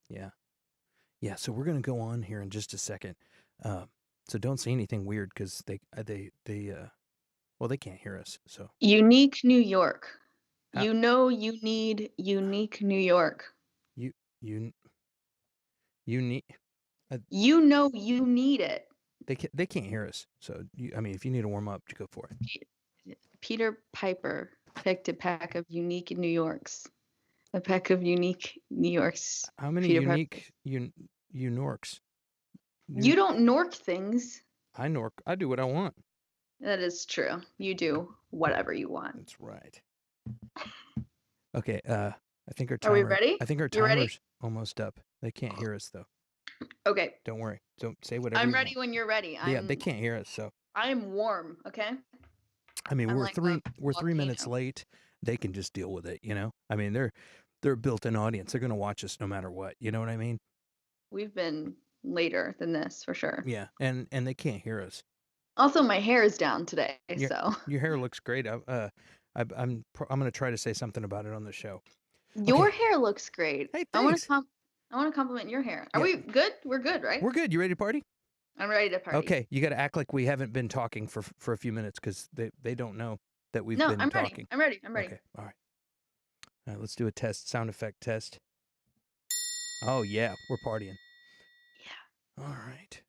Yeah. Yeah. So we're gonna go on here in just a second. So don't say anything weird because well, they can't hear us. So Unique New York. how You know you need unique New York. you you you need uh, You know you need it. they can't hear us. So I mean, if you need to warm up, go for it. Peter Piper picked a pack of unique New Yorks. A pack of unique New Yorks. How many Peter Piper. unique you norks? You don't Nork things. I do what I want. That is true. You do whatever you want. That's right. Okay, I think Are we ready? I think our You ready? timer's almost up. They can't hear us though. Okay. Don't worry. Don't say whatever I'm you ready want. when you're ready. Yeah, they can't hear us. So I'm warm, okay? I mean, I'm like a we're 3 minutes volcano. late. They can just deal with it. I mean, they're a built-in audience. They're gonna watch us no matter what. You know what I mean? We've been later than this for sure. Yeah, and they can't hear us. Also, my hair is down today, Your so your hair looks great. I'm gonna try to say something about it on the show. your Okay. hair looks great. Hey, I want to thanks. I want to compliment your hair. Are Yeah, we good? We're good, right? we're good. You ready to party? I'm ready to party. Okay, you got to act like we haven't been talking for a few minutes because they don't know that we've No, been I'm ready. talking. I'm ready. I'm ready. Okay, all right. All right, let's do a test, sound effect test. Oh yeah, we're partying. Yeah. All right.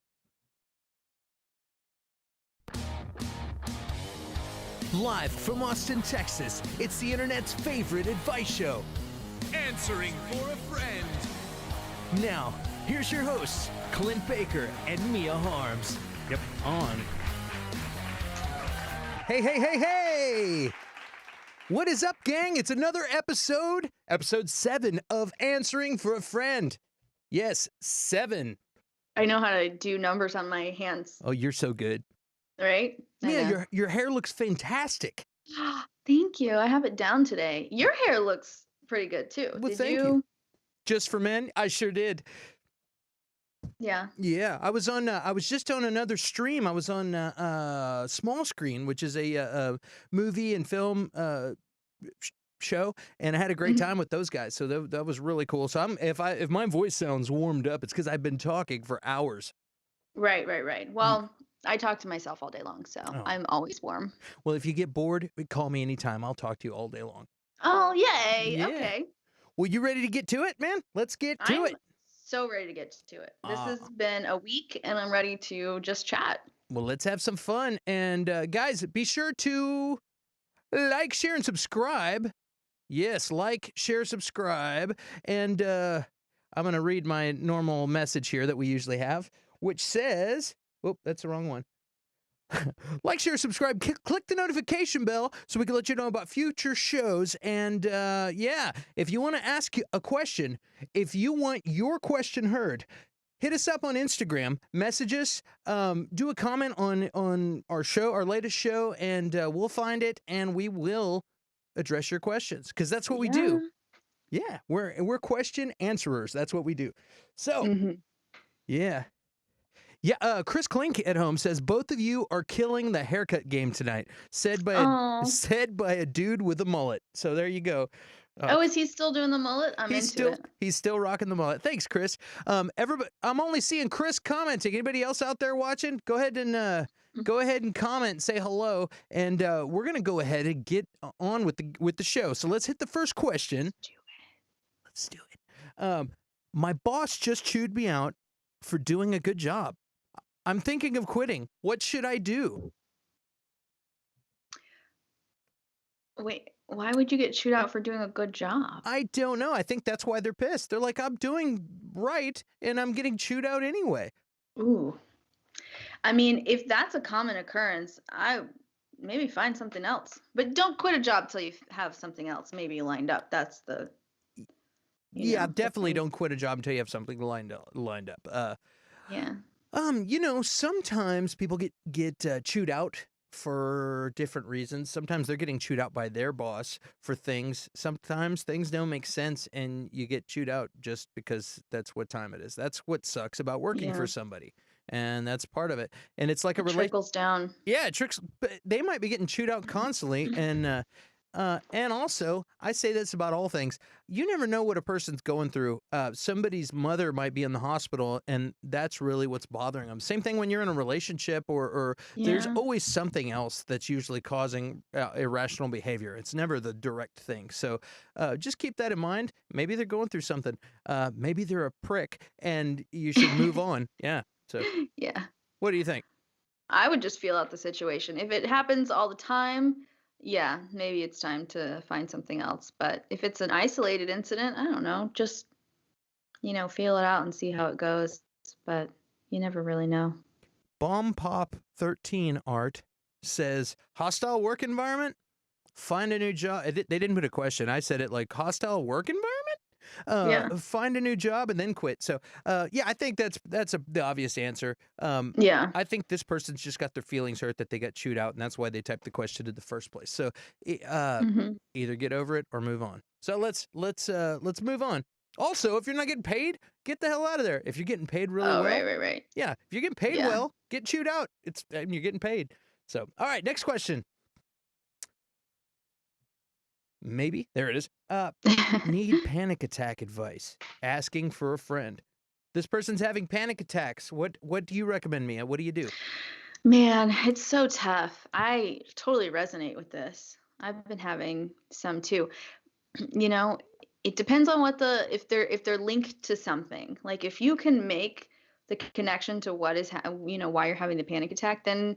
Live from Austin, Texas, it's the internet's favorite advice show. Answering for a friend. Now, here's your hosts, Clint Baker and Mia Harms. Yep, on. Hey, hey, hey, hey! What is up, gang? It's another episode 7 of Answering for a Friend. Yes, 7. I know how to do numbers on my hands, Oh, you're so good. right? I Mia, know. your hair looks fantastic. Thank you. I have it down today. Your hair looks pretty good too. Well, Did thank you. you? Just for men? I sure did. Yeah. Yeah, I was on. I was just on another stream. I was on Small Screen, which is a movie and film show, and I had a great Mhm. time with those guys. So that was really cool. So if my voice sounds warmed up, it's because I've been talking for hours. Right, right, right. Ye- Well, I talk to myself all day long, so Oh, I'm always warm. well, if you get bored, call me anytime. I'll talk to you all day long. Oh, yay. Yeah. Okay. Well, you ready to get to it, man? Let's get to I'm it. so ready to get to it. This has Ah. been a week and I'm ready to just chat. Well, let's have some fun. And guys, be sure to like, share, and subscribe. Yes, like, share, subscribe. And I'm going to read my normal message here that we usually have, which says, oh, that's the wrong one. Like, share, subscribe, click the notification bell so we can let you know about future shows. And yeah, if you want to ask a question, if you want your question heard, hit us up on Instagram, message us, do a comment on our show, our latest show, and we'll find it and we will address your questions because that's what we do. Yeah. Yeah, we're question answerers. That's what we do. So Hmm. yeah. Yeah, Chris Klink at home says both of you are killing the haircut game tonight. Oh. Said by a dude with a mullet. So there you go. Oh, is he still doing the mullet? I'm into it. He's still rocking the mullet. Thanks, Chris. Everybody, I'm only seeing Chris commenting. Anybody else out there watching? Go ahead and comment, and say hello, and we're gonna go ahead and get on with the show. So let's hit the first question. Let's do it. My boss just chewed me out for doing a good job. I'm thinking of quitting. What should I do? Wait, why would you get chewed out for doing a good job? I don't know. I think that's why they're pissed. They're like, I'm doing right, and I'm getting chewed out anyway. Ooh. I mean, if that's a common occurrence, I maybe find something else. But don't quit a job till you have something else maybe lined up. That's the, Yeah, the definitely thing. don't quit a job until you have something lined up. Yeah. Sometimes people get chewed out for different reasons. Sometimes they're getting chewed out by their boss for things. Sometimes things don't make sense and you get chewed out just because that's what time it is. That's what sucks about working Yeah. for somebody. And that's part of it. And it's like a It relation. trickles down. Yeah, tricks. But they might be getting chewed out constantly, and And also, I say this about all things. You never know what a person's going through. Somebody's mother might be in the hospital, and that's really what's bothering them. Same thing when you're in a relationship, or there's Yeah. always something else that's usually causing irrational behavior. It's never the direct thing. So just keep that in mind. Maybe they're going through something. Maybe they're a prick, and you should move on. Yeah. So, Yeah. what do you think? I would just feel out the situation. If it happens all the time, yeah, maybe it's time to find something else. But if it's an isolated incident, I don't know, just, feel it out and see how it goes. But you never really know. Bomb Pop 13 Art says hostile work environment. Find a new job. They didn't put a question. I said it like hostile work environment. Yeah. Find a new job and then quit. So, yeah, I think that's the obvious answer. Yeah. I think this person's just got their feelings hurt that they got chewed out, and that's why they typed the question in the first place. So, Hmm. either get over it or move on. So let's move on. Also, if you're not getting paid, get the hell out of there. If you're getting paid really Oh, well, right. yeah, if you're getting paid Yeah. well, get chewed out. You're getting paid. So, all right, next question. Maybe there it is. Need panic attack advice. Asking for a friend. This person's having panic attacks. What do you recommend, Mia? What do you do? Man, it's so tough. I totally resonate with this. I've been having some too. You know, it depends on if they're linked to something. Like if you can make the connection to what is why you're having the panic attack, then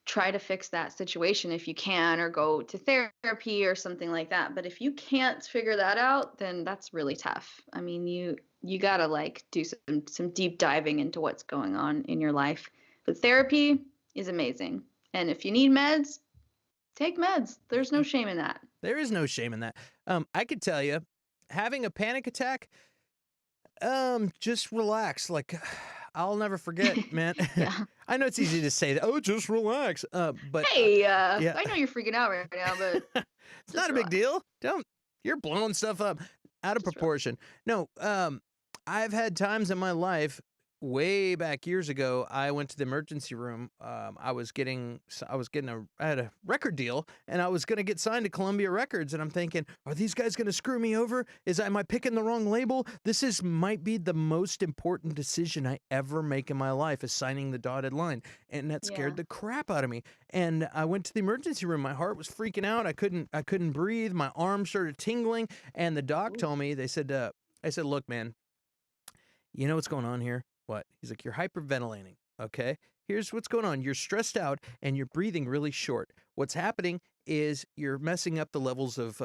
try to fix that situation if you can, or go to therapy or something like that. But if you can't figure that out, then that's really tough. I mean, you got to like do some deep diving into what's going on in your life. But therapy is amazing. And if you need meds, take meds. There's no shame in that. There is no shame in that. I could tell you, having a panic attack, just relax. Like, I'll never forget, man. Yeah. I know it's easy to say that. Oh, just relax. But Hey, yeah, I know you're freaking out right now, but it's just not a big relax. deal. You're blowing stuff up out of Just relax. proportion. No, I've had times in my life, way back years ago, I went to the emergency room. I had a record deal, and I was gonna get signed to Columbia Records, and I'm thinking, are these guys gonna screw me over? Am I picking the wrong label? Might be the most important decision I ever make in my life, is signing the dotted line, and that scared Yeah. the crap out of me. And I went to the emergency room. My heart was freaking out. I couldn't breathe. My arms started tingling, and the doc Ooh. told me. I said, look, man, you know what's going on here? What? He's like, you're hyperventilating. Okay. Here's what's going on. You're stressed out and you're breathing really short. What's happening is you're messing up the levels of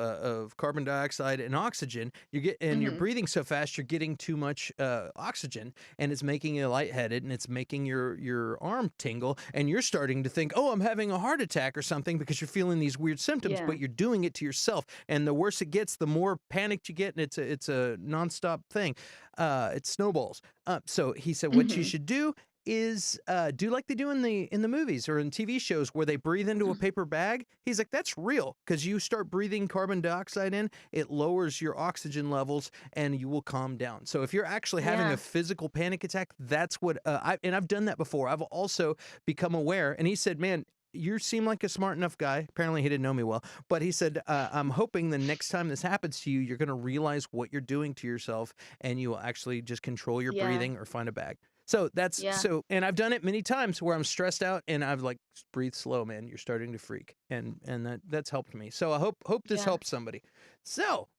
carbon dioxide and oxygen. You're Mhm. breathing so fast, you're getting too much oxygen, and it's making you lightheaded, and it's making your arm tingle, and you're starting to think, oh, I'm having a heart attack or something, because you're feeling these weird symptoms, Yeah. but you're doing it to yourself. And the worse it gets, the more panicked you get, and it's a nonstop thing. It snowballs. So he said, what you Mhm. should do is do like they do in the movies or in TV shows, where they breathe into a paper bag. He's like, that's real, because you start breathing carbon dioxide in, it lowers your oxygen levels, and you will calm down. So if you're actually having Yeah. a physical panic attack, that's what I've done that before. I've also become aware. And he said, man, you seem like a smart enough guy. Apparently, he didn't know me well, but he said, I'm hoping the next time this happens to you, you're going to realize what you're doing to yourself, and you will actually just control your Yeah. breathing or find a bag. So Yeah. and I've done it many times where I'm stressed out, and I've like, breathe slow, man. You're starting to freak, and that's helped me. So I hope this Yeah. helps somebody. So,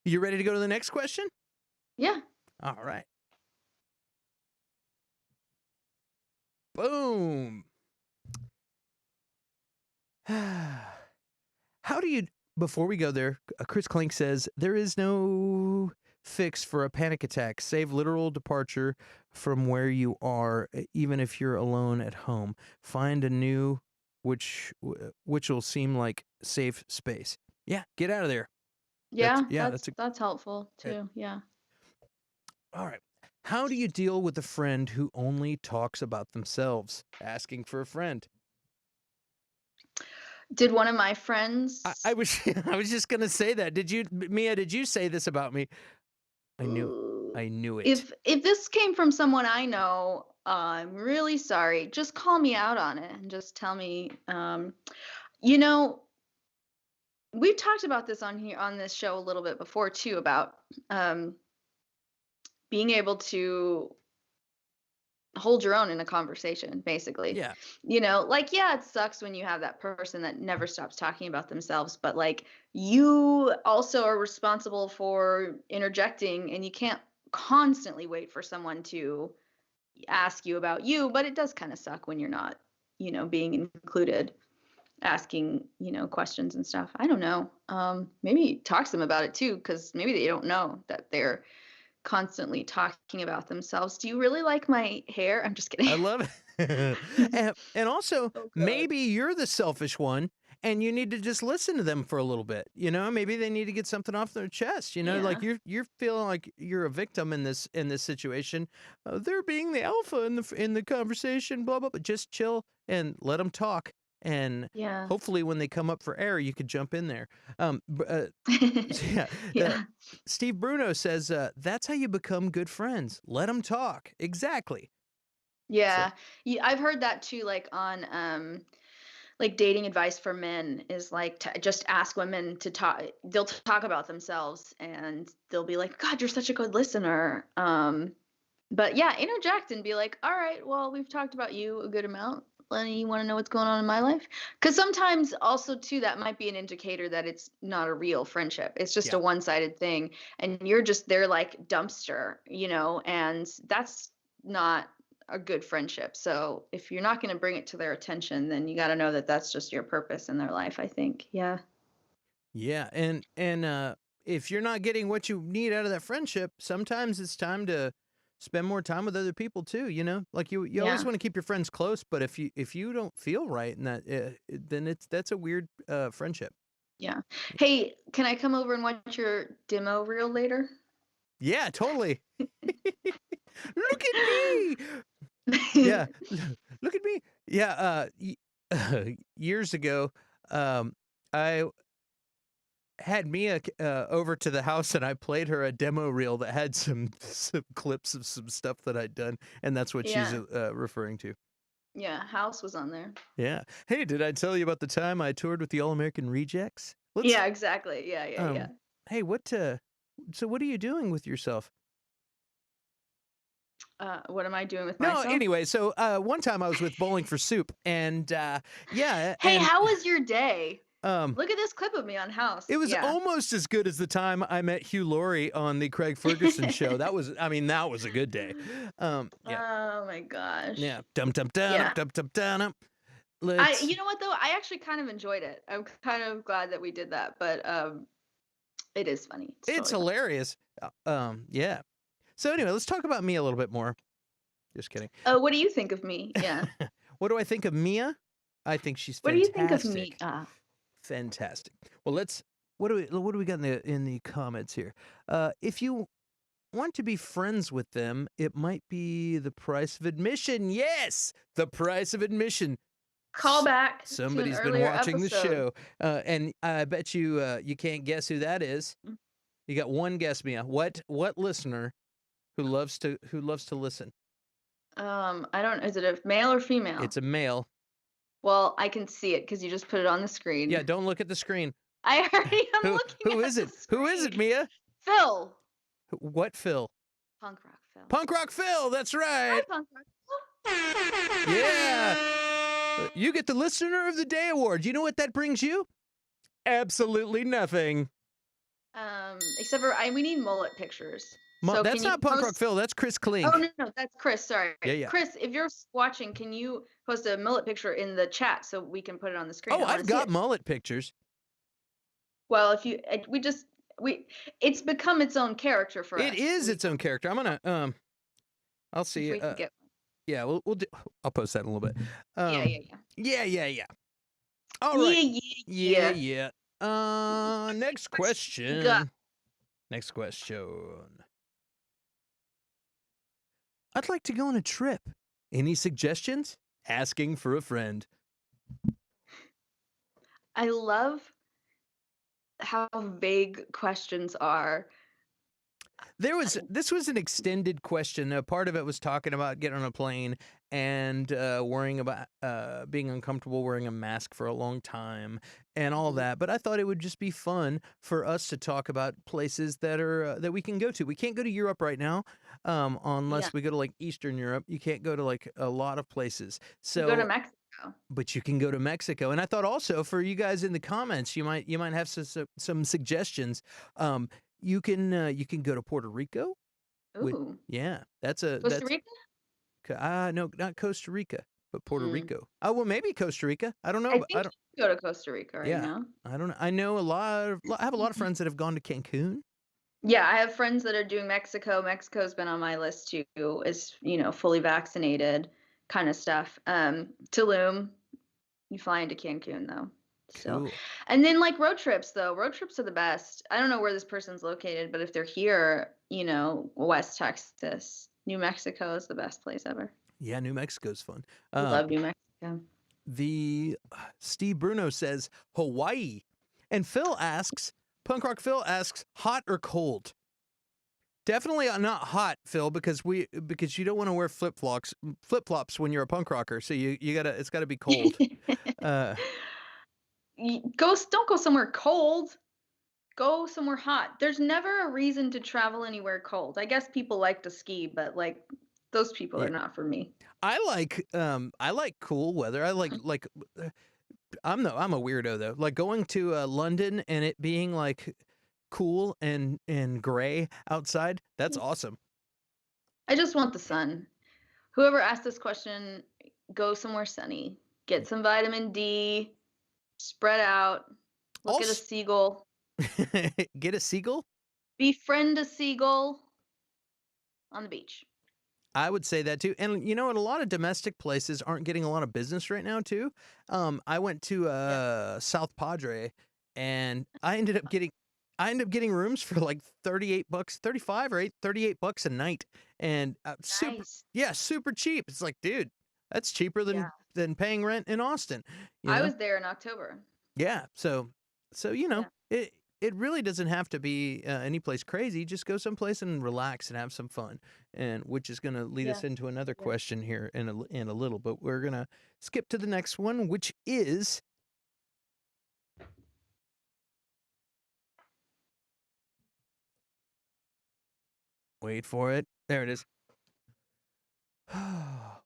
you ready to go to the next question? Yeah. All right. Boom. How do you, before we go there, Chris Clink says, there is no fix for a panic attack. Save literal departure from where you are, even if you're alone at home. Find a new, which will seem like safe space. Yeah, get out of there. Yeah. That's That's helpful a, too. Yeah. all right. How do you deal with a friend who only talks about themselves? Asking for a friend. Did one of my friends? I was I was just gonna say that. Mia? Did you say this about me? I knew Ooh. it. If this came from someone I know, I'm really sorry. Just call me out on it and just tell me, you know, we've talked about this on here on this show a little bit before too, about um, being able to hold your own in a conversation, basically. Yeah. Like, yeah, it sucks when you have that person that never stops talking about themselves, but like, you also are responsible for interjecting, and you can't constantly wait for someone to ask you about you. But it does kind of suck when you're not, being included, asking, questions and stuff. I don't know. Maybe talk to them about it too, because maybe they don't know that they're constantly talking about themselves. Do you really like my hair? I'm just kidding. I love it. And also, Oh God. maybe you're the selfish one and you need to just listen to them for a little bit. Maybe they need to get something off their chest. Like Yeah. you're feeling like you're a victim in this situation. They're being the alpha in the conversation, blah blah. But just chill and let them talk. And Yeah. hopefully, when they come up for air, you could jump in there. Yeah. Yeah. Steve Bruno says that's how you become good friends. Let them talk. Exactly. So Yeah. Yeah, I've heard that too, like on like dating advice for men is like to just ask women to talk. They'll talk about themselves and they'll be like, God, you're such a good listener. But yeah, interject and be like, all right, well, we've talked about you a good amount. Lenny, you want to know what's going on in my life? Because sometimes also too, that might be an indicator that it's not a real friendship. It's just yeah. a one-sided thing, and you're just there like dumpster, and that's not a good friendship. So if you're not going to bring it to their attention, then you got to know that that's just your purpose in their life, I think. Yeah. Yeah, and if you're not getting what you need out of that friendship, sometimes it's time to spend more time with other people too. Like you always Yeah. want to keep your friends close, but if you don't feel right in that, then that's a weird friendship. Yeah. Hey, can I come over and watch your demo reel later? Yeah, totally. Look at me. Yeah, look at me. Yeah, years ago, I had Mia over to the house and I played her a demo reel that had some clips of some stuff that I'd done, and that's what she's Yeah. referring to. Yeah, House was on there. Yeah. Hey, did I tell you about the time I toured with the All American Rejects? Yeah, exactly. Yeah. Hey, so what are you doing with yourself? What am I doing with No, myself? anyway, so one time I was with Bowling for Soup, and yeah, Hey, and how was your day? um, Look at this clip of me on House. it was Yeah. almost as good as the time I met Hugh Laurie on the Craig Ferguson show. That was a good day. Yeah. Oh my gosh. Yeah. Dum dum dum Yeah. dum dum dum. You know what though? I actually kind of enjoyed it. I'm kind of glad that we did that, but it is funny. It's totally hilarious. Yeah. So anyway, let's talk about Mia a little bit more. Just kidding. funny. What do you think of me? Yeah. What do I think of Mia? I think she's What do fantastic. you think of me? Fantastic. Well, what do we got in the comments here? If you want to be friends with them, it might be the price of admission. Yes, the price of admission. Call back. Somebody's to an been earlier watching the episode. show, and I bet you you can't guess who that is. You got one guess, Mia. What listener who loves to listen? I don't. Is it a male or female? It's a male. Well, I can see it because you just put it on the screen. Yeah, don't look at the screen. I already am looking. Who at is the it? Who is it, screen. Mia? Phil. What Phil? Punk rock Phil. Punk Rock Phil. That's right. Hi, Punk rock Phil. Yeah. You get the Listener of the Day award. You know what that brings you? Absolutely nothing. Except for we need mullet pictures. That's not Punk Rock Phil. That's Chris Klink. Oh no, that's Chris. Sorry. Yeah. Chris, if you're watching, can you post a mullet picture in the chat so we can put it on the screen? Oh, I've got mullet pictures. Well, if you, it's become its own character for us. It is its own character. I'm gonna I'll see. We can get one. Yeah, we'll do. I'll post that in a little bit. Yeah. All right. Yeah. Next question. Next question. I'd like to go on a trip. Any suggestions? Asking for a friend. I love how vague questions are. This was an extended question. Part of it was talking about getting on a plane, and worrying about being uncomfortable wearing a mask for a long time and all Mhm. that. But I thought it would just be fun for us to talk about places that are that we can go to. We can't go to Europe right now, Yeah. unless we go to like Eastern Europe. You can't go to like a lot of places. You go to So, Mexico. but you can go to Mexico. And I thought also for you guys in the comments, you might have some suggestions. Um, you can go to Puerto Rico. With Ooh. yeah, Costa that's Rica? no, not Costa Rica, but Puerto Mm. Rico. Oh, well, maybe Costa Rica. I don't know, I but I think don't. you can go to Costa Rica right Yeah, now. I don't know. I know I have a lot of friends that have gone to Cancun. Yeah, I have friends that are doing Mexico. Mexico's been on my list too, is, fully vaccinated kind of stuff. Tulum, you fly into Cancun though. Still. Cool. And then like road trips though. Road trips are the best. I don't know where this person's located, but if they're here, West Texas, New Mexico is the best place ever. Yeah, New Mexico's fun. I Um, love New Mexico. the Steve Bruno says Hawaii, and Phil asks, Punk Rock Phil asks, hot or cold? Definitely not hot, Phil, because you don't want to wear flip flops when you're a punk rocker. So you gotta it's gotta be cold. Uh, Don't go somewhere cold. Go somewhere hot. There's never a reason to travel anywhere cold. I guess people like to ski, but like those people yeah, are not for me. I like cool weather. I like uh, I'm a weirdo though. Like going to London and it being like cool and gray outside. That's awesome. I just want the sun. Whoever asked this question, go somewhere sunny. Get some vitamin D, spread out, look at a Also, seagull, get a seagull. befriend a seagull on the beach. I would say that too. And you know, a lot of domestic places aren't getting a lot of business right now too. I went to Yeah. South Padre and I ended up getting rooms for like 38 bucks, 35 or 38 bucks a night. And Nice. super cheap. It's like, dude, that's cheaper Yeah. than paying rent in Austin, you I know? was there in October. Yeah. So Yeah. it really doesn't have to be any place crazy. Just go someplace and relax and have some fun. And which is going to lead us Yeah. into another Yeah. question here in a little, but we're going to skip to the next one, which is wait for it. There it is.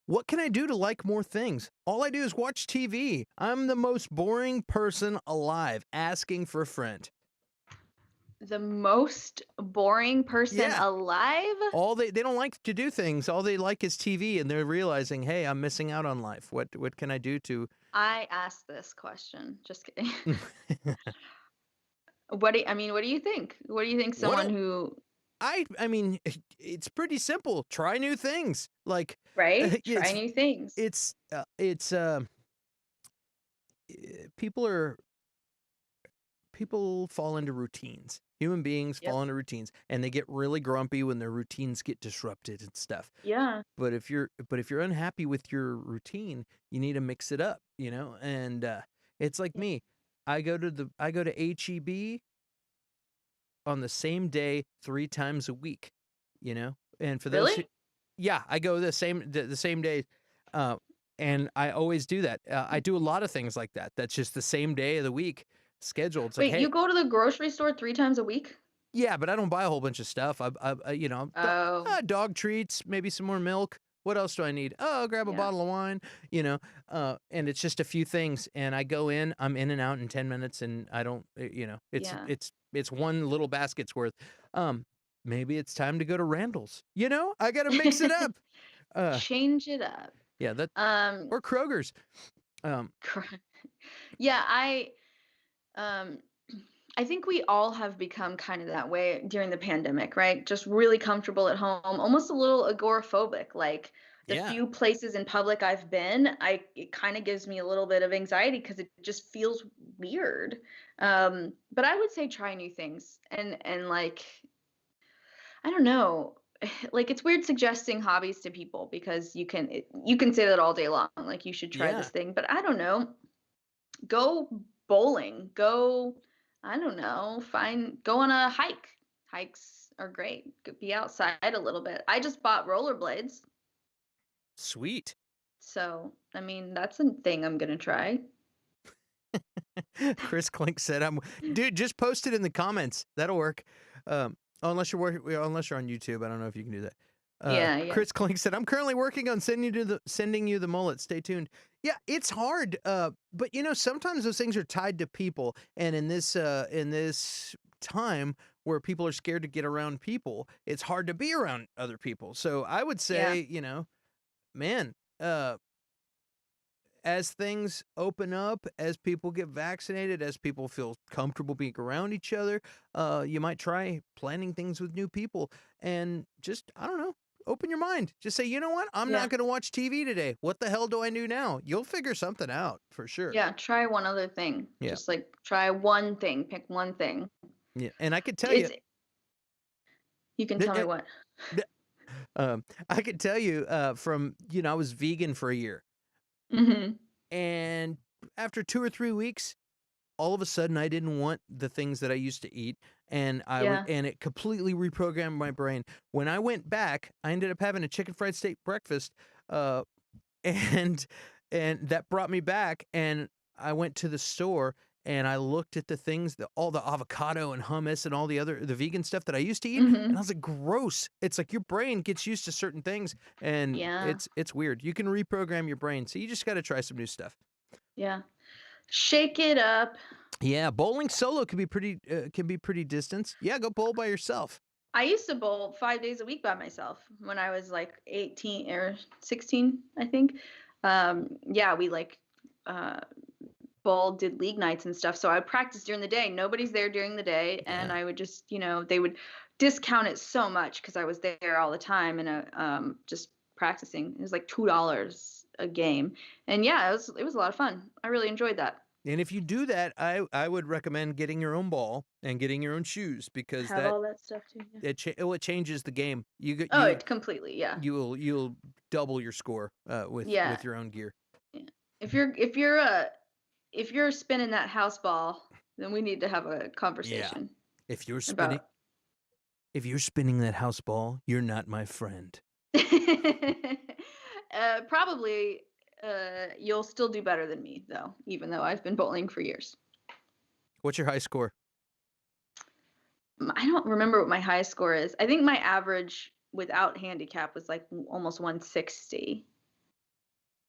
What can I do to like more things? All I do is watch TV. I'm the most boring person alive. Asking for a friend. The most boring person Yeah. alive? All they don't like to do things. All they like is TV, and they're realizing, hey, I'm missing out on life. What can I do to? I asked this question. Just kidding. What do you think? What do you think what someone do I I mean, it's pretty simple. Try new things. Like right? Try it's new things. it's people are people fall into routines. Human beings Yep. fall into routines, and they get really grumpy when their routines get disrupted and stuff. Yeah. But if you're unhappy with your routine, you need to mix it up, you know? And it's like Yeah. me. I go to HEB on the same day 3 times a week, you know? And for those who Really? yeah, I go the same day uh and I always do that. I do a lot of things like that. That's just the same day of the week scheduled. It's like, Wait, "Hey, you go to the grocery store 3 times a week? yeah, but I don't buy a whole bunch of stuff. Oh, Dog treats, maybe some more milk. What else do I need? Oh, I'll grab a yeah. bottle of wine, and it's just a few things. And I go in, I'm in and out in 10 minutes, and I don't, Yeah. it's one little basket's worth. Um, Maybe it's time to go to Randall's. I got to mix it up. Uh, Change it up. yeah, that Um, or Kroger's. Um, yeah, um I think we all have become kind of that way during the pandemic, right? Just really comfortable at home, almost a little agoraphobic. Like the yeah, few places in public I've been, it kind of gives me a little bit of anxiety because it just feels weird. But I would say try new things and like I don't know. Like it's weird suggesting hobbies to people because you can say that all day long. Like you should try yeah. this thing, but I don't know. Go bowling. Go, I don't know, go on a hike. Hikes are great. Be outside a little bit. I just bought rollerblades. Sweet. So, I mean, that's a thing I'm gonna try. Chris Clink said, dude, just post it in the comments. That'll work. Unless you're on YouTube. I don't know if you can do that. Yeah, yeah. Chris Clink said, I'm currently working on sending you the mullet. Stay tuned. Yeah, it's hard. But sometimes those things are tied to people. And in this time where people are scared to get around people, it's hard to be around other people. So I would say, man, as things open up, as people get vaccinated, as people feel comfortable being around each other, you might try planning things with new people and just, I don't know, open your mind. Just say, you know what? I'm not going to watch TV today. What the hell do I do now? You'll figure something out for sure. Yeah, try one other thing. Yeah. Just like try one thing, pick one thing. Yeah, and I could tell you. You can tell me what. I could tell you from, I was vegan for a year. Mm-hmm. And after 2 or 3 weeks, all of a sudden I didn't want the things that I used to eat, and and it completely reprogrammed my brain. When I went back, I ended up having a chicken fried steak breakfast, and that brought me back. And I went to the store and I looked at the things, all the avocado and hummus and all the vegan stuff that I used to eat, and I was like, gross. It's like your brain gets used to certain things, and it's weird. You can reprogram your brain, so you just got to try some new stuff. Yeah, shake it up. Yeah, bowling solo can be pretty distant. Yeah, go bowl by yourself. I used to bowl 5 days a week by myself when I was like 18 or 16, I think. Yeah, we bowled, did league nights and stuff. So I practiced during the day. Nobody's there during the day, and I would just, they would discount it so much because I was there all the time and just practicing. It was like $2 a game, and yeah, it was a lot of fun. I really enjoyed that. And if you do that, I would recommend getting your own ball and getting your own shoes, because all that stuff too. Yeah. It changes the game. It completely, yeah. You'll double your score with your own gear. Yeah. If you're spinning that house ball, then we need to have a conversation. Yeah. If you're spinning that house ball, you're not my friend. Probably you'll still do better than me, though, even though I've been bowling for years. What's your high score? I don't remember what my high score is. I think my average without handicap was like almost 160.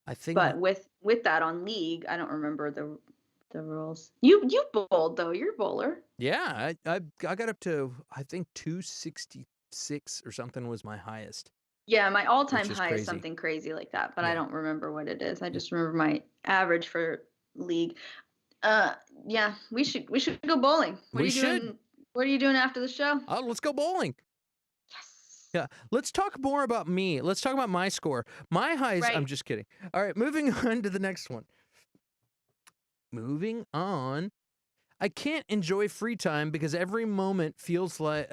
I think. But with that on league, I don't remember the rules. You bowled though. You're a bowler. Yeah, I got up to, I think, 266 or something was my highest. Yeah, my all-time high is something crazy like that, but I don't remember what it is. I just remember my average for league. Yeah, we should go bowling. What are you doing after the show? Oh, let's go bowling. Yes. Yeah, let's talk more about me. Let's talk about my score. My highs. Right. I'm just kidding. All right, moving on to the next one. Moving on. I can't enjoy free time because every moment feels like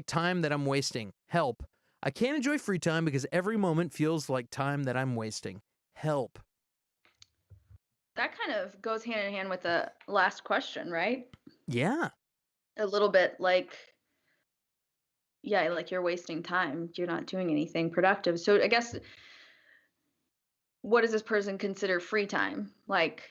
time that I'm wasting. Help. I can't enjoy free time because every moment feels like time that I'm wasting. Help. That kind of goes hand in hand with the last question, right? Yeah. A little bit like, yeah, like you're wasting time. You're not doing anything productive. So I guess, what does this person consider free time? Like,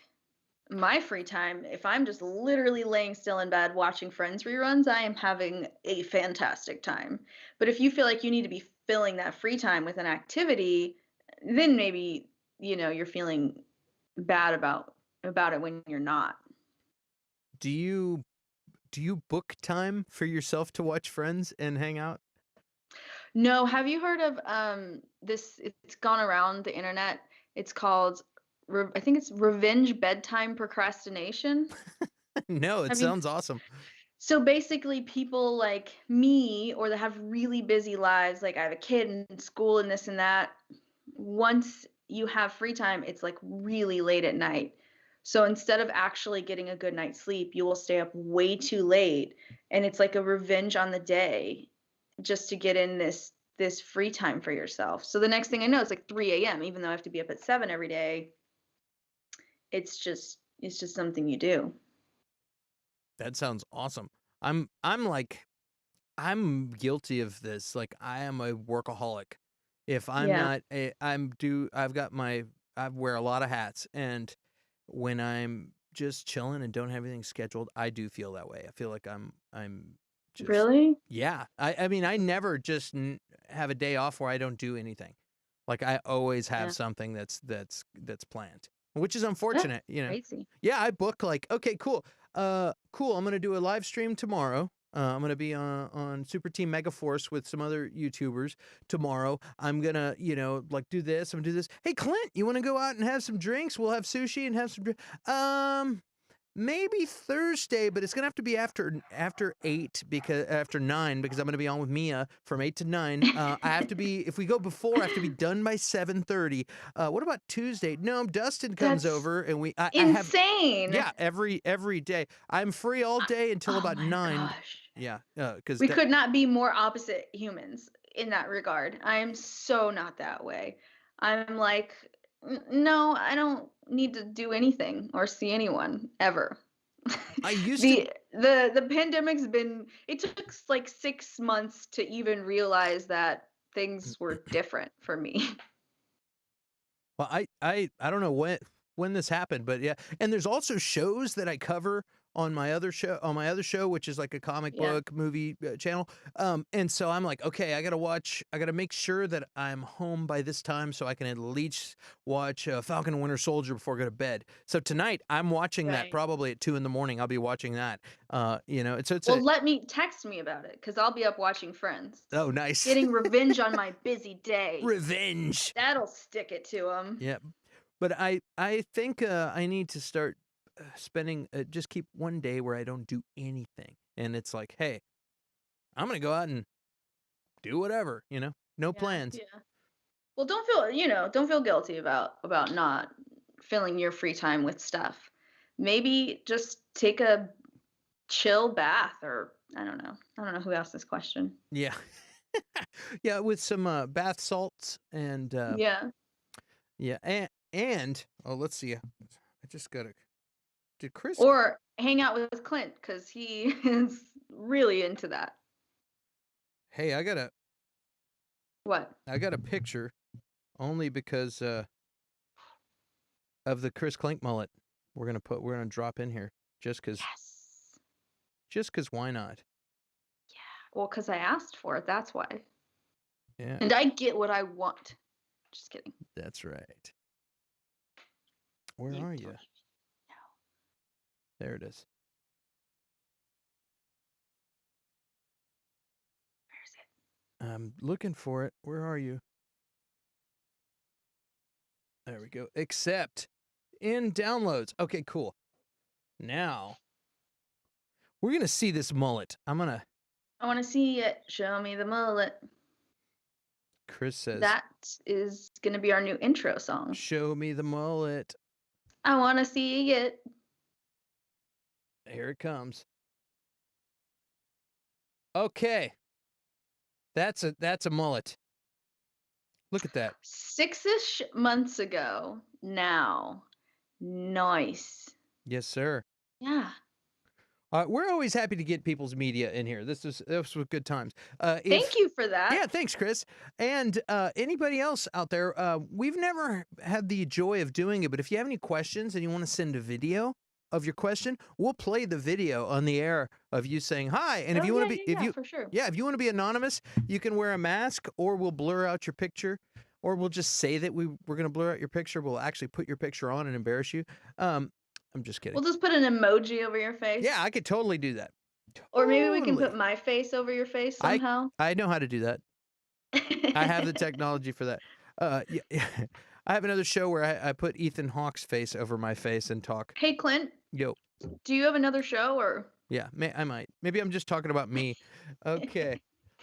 my free time, if I'm just literally laying still in bed watching Friends reruns, I am having a fantastic time. But if you feel like you need to be filling that free time with an activity, then maybe, you're feeling bad about it when you're not. Do you book time for yourself to watch Friends and hang out? No. Have you heard of this? It's gone around the internet. It's called, I think it's revenge bedtime procrastination. No, it sounds awesome. So basically, people like me, or that have really busy lives, like I have a kid in school and this and that, once you have free time, it's like really late at night. So instead of actually getting a good night's sleep, you will stay up way too late, and it's like a revenge on the day just to get in this free time for yourself. So the next thing I know, it's like 3 a.m., even though I have to be up at 7 every day. It's just something you do. That sounds awesome. I'm guilty of this. Like, I am a workaholic, If I'm Yeah. not, I wear a lot of hats, and when I'm just chilling and don't have anything scheduled, I do feel that way. I feel like I'm just, Really? yeah. I mean, I never just have a day off where I don't do anything. Like I always have Yeah. something that's planned, which is That's unfortunate, you know. crazy. Yeah, I book like, okay, cool. Cool. I'm gonna do a live stream tomorrow. I'm gonna be on Super Team Megaforce with some other YouTubers tomorrow. I'm gonna, like do this. I'm gonna do this. Hey, Clint, you want to go out and have some drinks? We'll have sushi and have some. Maybe Thursday, but it's gonna have to be after 8, because after 9, because I'm gonna be on with Mia from 8 to 9. I have to be, if we go before, I have to be done by 7:30. What about Tuesday? No, Dustin comes That's over and I have, insane. yeah, every day. I'm free all day until Oh about my 9. gosh. Yeah, because We could not be more opposite humans in that regard. I'm so not that way. I'm like, No, I don't need to do anything or see anyone ever." I used to. The pandemic's been, it took like 6 months to even realize that things were different for me. Well, I don't know when this happened, but yeah. And there's also shows that I cover on my other show, which is like a comic Yeah. book movie channel. And so I'm like, okay, I gotta make sure that I'm home by this time so I can at least watch Falcon and Winter Soldier before I go to bed. So tonight I'm watching that Right. probably at 2 in the morning. I'll be watching that. It's Well, a, text me about it because I'll be up watching Friends. oh, nice. Getting revenge on my busy day. Revenge. That'll stick it to them. Yeah. But I think I need to start spending, just keep one day where I don't do anything, and it's like, hey, I'm gonna go out and do whatever, no Yeah, plans. yeah. Well, don't feel guilty about not filling your free time with stuff. Maybe just take a chill bath, or I don't know. I don't know who asked this question. Yeah, yeah, with some bath salts and Yeah. yeah, and oh, let's see, I just gotta. Did Chris? Or hang out with Clint because he is really into that. Hey, What? I got a picture only because of the Chris Klink mullet. We're gonna drop in here Yes. just cause why not? Well, because I asked for it. That's why. Yeah, And I get what I want. Just kidding. that's right. Where You are don't you? even know. There it is. Where is it? I'm looking for it. Where are you? There we go. Accept in downloads. Okay, cool. Now we're gonna see this mullet. I want to see it. Show me the mullet. Chris says, That is going to be our new intro song. show me the mullet. I want to see it. Here it comes. Okay. That's a mullet. Look at that. 6-ish months ago now. Nice. Yes, sir. Yeah. We're always happy to get people's media in here. This was good times. Thank you for that. Yeah, thanks, Chris. And anybody else out there, we've never had the joy of doing it, but if you have any questions and you want to send a video of your question, we'll play the video on the air of you saying hi. And if you want to be, yeah, for sure. if you want to be anonymous, you can wear a mask, or we'll blur out your picture, or we'll just say that we're going to blur out your picture. We'll actually put your picture on and embarrass you. I'm just kidding. We'll just put an emoji over your face. Yeah, I could totally do that. Or maybe we can Totally. put my face over your face somehow. I know how to do that. I have the technology for that. Yeah, I have another show where I put Ethan Hawke's face over my face and talk. Hey, Clint, Yo, do you have another show or? yeah, I might. Maybe I'm just talking about me. Okay,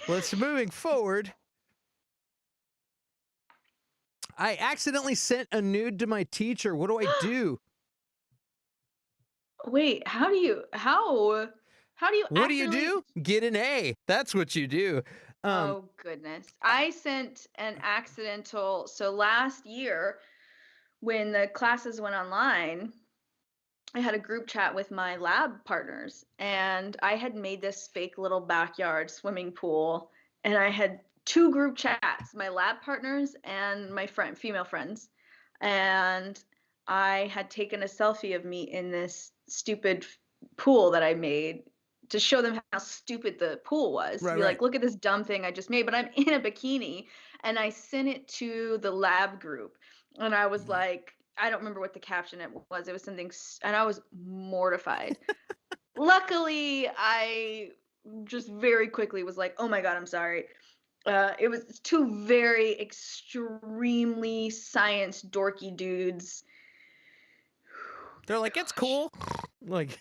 let's moving forward. I accidentally sent a nude to my teacher. What do I do? Wait, how do you What do you accidentally- do? Get an A. That's what you do. Oh goodness. I sent an accidental, so last year when the classes went online, I had a group chat with my lab partners, and I had made this fake little backyard swimming pool, and I had two group chats, my lab partners and my female friends. And I had taken a selfie of me in this stupid pool that I made to show them how stupid the pool was. To Right, be right. like, look at this dumb thing I just made, but I'm in a bikini. And I sent it to the lab group. And I was like, I don't remember what the caption it was. It was something, and I was mortified. Luckily, I just very quickly was like, oh my God, I'm sorry. It was two very extremely science dorky dudes. They're like, it's cool. Like,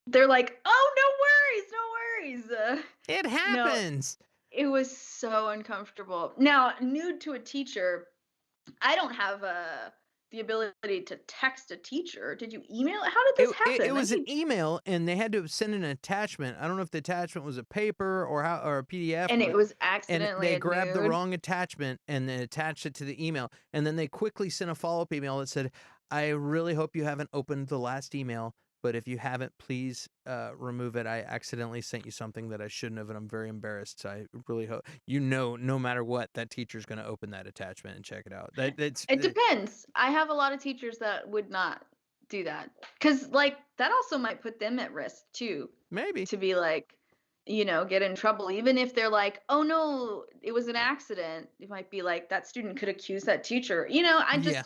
They're like, oh, no worries, no worries. it No, happens. it was so uncomfortable. Now, nude to a teacher, I don't have the ability to text a teacher. Did you email? How did this happen? It was an email, and they had to send an attachment. I don't know if the attachment was a paper or a PDF, and it was and accidentally they a grabbed the nude. wrong attachment and then attached it to the email. And then they quickly sent a follow-up email that said, I really hope you haven't opened the last email, but if you haven't, please remove it. I accidentally sent you something that I shouldn't have, and I'm very embarrassed. So I really hope no matter what, that teacher's going to open that attachment and check it out. It depends. I have a lot of teachers that would not do that, because like that also might put them at risk too, maybe. to be like, get in trouble. Even if they're like, oh no, it was an accident, it might be like that student could accuse that teacher. Yeah.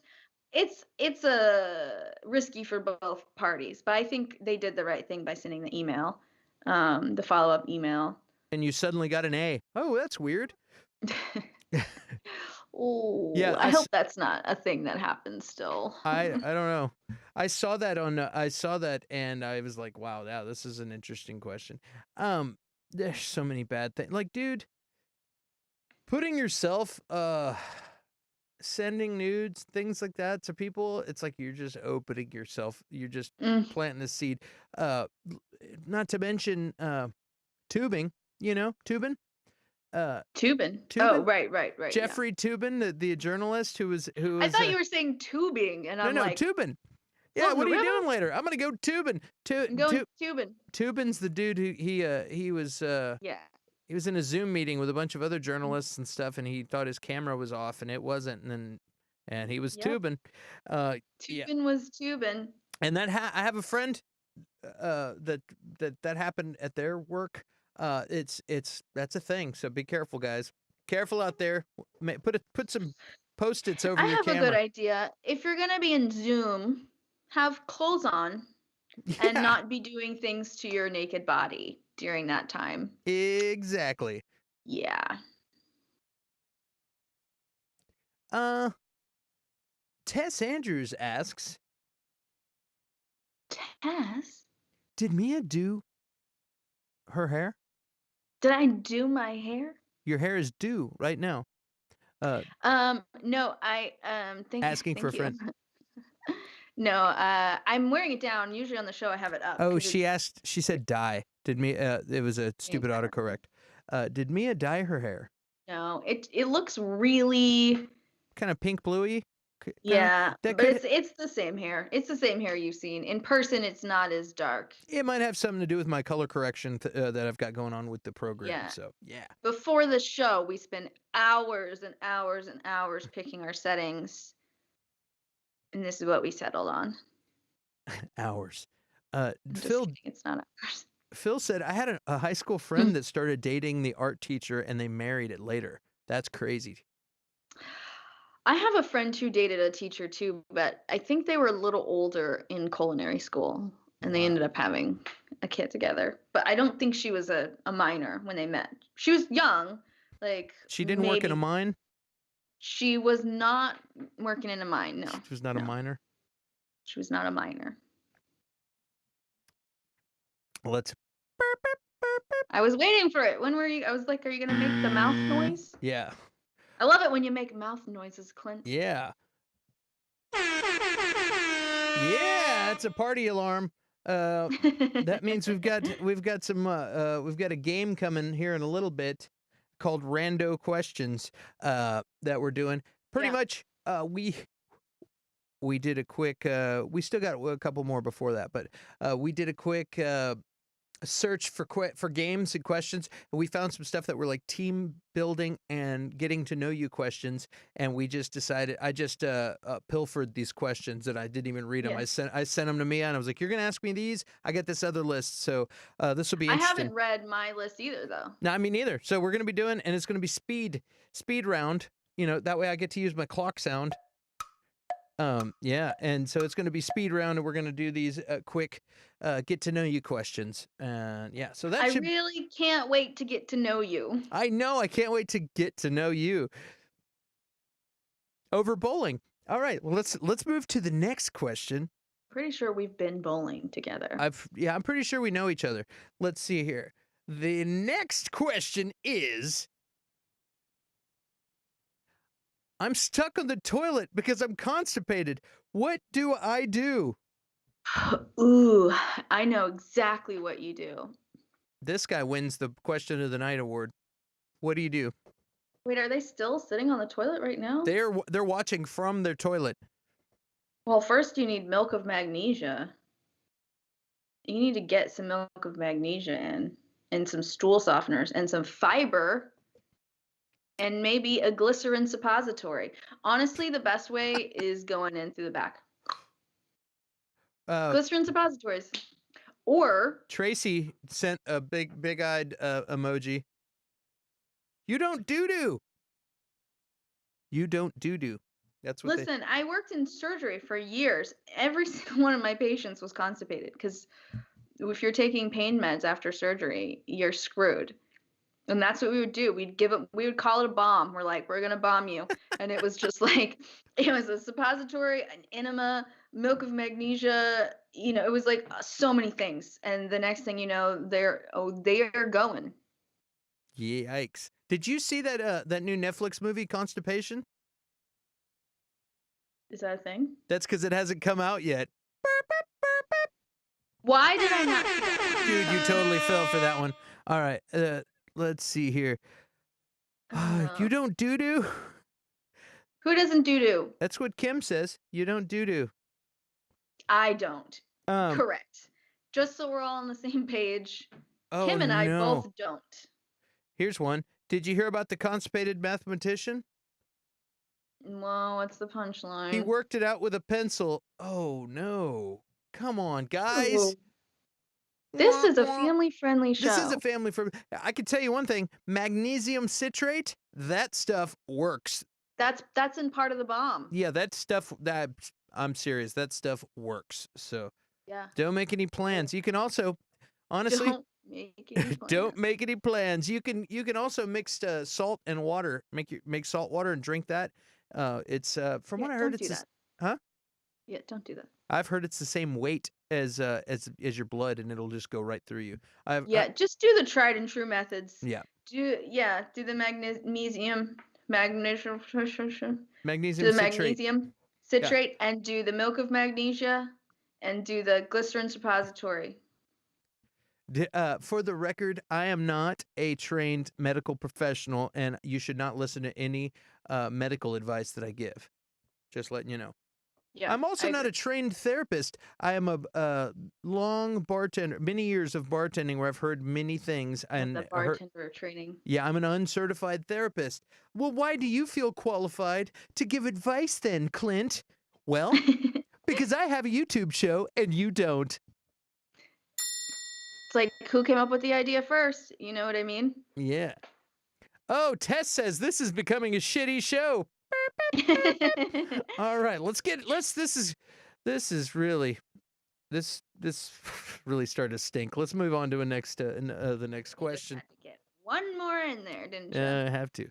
It's a risky for both parties, but I think they did the right thing by sending the email, the follow-up email. And you suddenly got an A. Oh, that's weird. Oh, Yeah, I hope that's not a thing that happens still. I don't know. I saw that and I was like, wow, this is an interesting question. There's so many bad things. Like, dude, putting yourself sending nudes, things like that to people, it's like you're just opening yourself. You're just Mm, planting the seed. Not to mention tubing, Tubin? Tubin. Oh, Tubin? right, yeah. Jeffrey Tubin, the journalist who was I thought you were saying tubing, and I'm no, like, Tubin. Yeah, floating what are the you river? doing later? I'm gonna go tubing. I'm going tubing. Tubin's the dude who he was Yeah. he was in a Zoom meeting with a bunch of other journalists and stuff, and he thought his camera was off and it wasn't, and he was Yep. tubing. Yeah, Tubin was tubing. and I have a friend that happened at their work. That's a thing. So be careful, guys. Careful out there. Put some Post-its over I your have camera. a good idea. If you're gonna be in Zoom, have clothes on and Yeah, not be doing things to your naked body during that time. exactly. Yeah. Tess Andrews asks, Tess, did Mia do her hair? did I do my hair? Your hair is due right now. No, thank Asking for a you. friend. No, I'm wearing it down. Usually on the show I have it up. Oh, 'cause she said dye. Did Mia, it was a stupid hair. autocorrect. Did Mia dye her hair? No, it looks really, Kind of pink bluey? yeah, that but could- it's the same hair. It's the same hair you've seen. In person, it's not as dark. It might have something to do with my color correction that I've got going on with the program. Yeah. So, yeah. Before the show, we spend hours and hours and hours picking our settings, and this is what we settled on. Hours. I'm just Phil kidding, it's not hours. Phil said, I had a high school friend that started dating the art teacher and they married it later. That's crazy. I have a friend who dated a teacher too, but I think they were a little older in culinary school, and they Wow. ended up having a kid together. But I don't think she was a minor when they met. She was young, like She didn't work in a maybe- mine? She was not working in a mine. No, She was not a no. minor? She was not a minor. Let's. I was waiting for it. When were you? I was like, are you gonna make the mouth noise? Yeah. I love it when you make mouth noises, Clint. Yeah. Yeah, that's a party alarm. That means we've got a game coming here in a little bit called Rando Questions that we're doing. Pretty Yeah. much we did a quick we still got a couple more before that, but we did a quick search for games and questions, and we found some stuff that were like team building and getting to know you questions, and we just decided I just pilfered these questions that I didn't even read them. Yeah. I sent them to Mia, and I was like, "You're gonna ask me these. I got this other list, so this will be I interesting." haven't read my list either, though. No, I mean neither. So we're gonna be doing, and it's gonna be speed round. You know, that way I get to use my clock sound. Yeah, and so it's going to be speed round, and we're going to do these quick get to know you questions. And yeah, so that I should. really can't wait to get to know you. I know. I can't wait to get to know you. Over bowling. All right. Well, let's move to the next question. Pretty sure we've been bowling together. I'm pretty sure we know each other. Let's see here. The next question is, I'm stuck on the toilet because I'm constipated. What do I do? Ooh, I know exactly what you do. This guy wins the Question of the Night award. What do you do? Wait, are they still sitting on the toilet right now? They're watching from their toilet. Well, first you need milk of magnesia. You need to get some milk of magnesia in, and some stool softeners, and some fiber, and maybe a glycerin suppository. Honestly, the best way is going in through the back. Glycerin suppositories. Or Tracy sent a big-eyed emoji. You don't doo-doo. You don't doo-doo. That's what. Listen, I worked in surgery for years. Every single one of my patients was constipated because if you're taking pain meds after surgery, you're screwed. And that's what we would do. We would call it a bomb. We're like, we're going to bomb you. And it was just like, it was a suppository, an enema, milk of magnesia. You know, it was like so many things. And the next thing you know, they're going. Yikes. Did you see that new Netflix movie, Constipation? Is that a thing? That's because it hasn't come out yet. Why did I not see that? Dude, you totally fell for that one. All right. Let's see here. You don't doo-doo? Who doesn't doo-doo? That's what Kim says. You don't doo-doo. I don't. Correct. Just so we're all on the same page. Oh, Kim and I no. both don't. Here's one. Did you hear about the constipated mathematician? Well, what's the punchline? He worked it out with a pencil. Oh, no. Come on, guys. Ooh. This is a family-friendly show. This is a family-friendly. I can tell you one thing. Magnesium citrate, that stuff works. That's in part of the bomb. Yeah, that stuff, I'm serious. That stuff works. So Yeah. don't make any plans. You can also, honestly, Don't make any plans. You can also mix salt and water. Make salt water and drink that. It's from what I heard, it's that. Huh? Yeah, don't do that. I've heard it's the same weight as your blood, and it'll just go right through you. Just do the tried and true methods. Yeah. Do the magnesium citrate, and do the milk of magnesia, and do the glycerin suppository. For the record, I am not a trained medical professional, and you should not listen to any medical advice that I give. Just letting you know. Yeah, I'm also not a trained therapist. I am a long bartender, many years of bartending where I've heard many things. And the bartender training. Yeah, I'm an uncertified therapist. Well, why do you feel qualified to give advice then, Clint? Well, because I have a YouTube show and you don't. It's like, who came up with the idea first? You know what I mean? Yeah. Oh, Tess says this is becoming a shitty show. All right, this really started to stink. Let's move on to the next question. You just had to get one more in there, didn't you? I have to.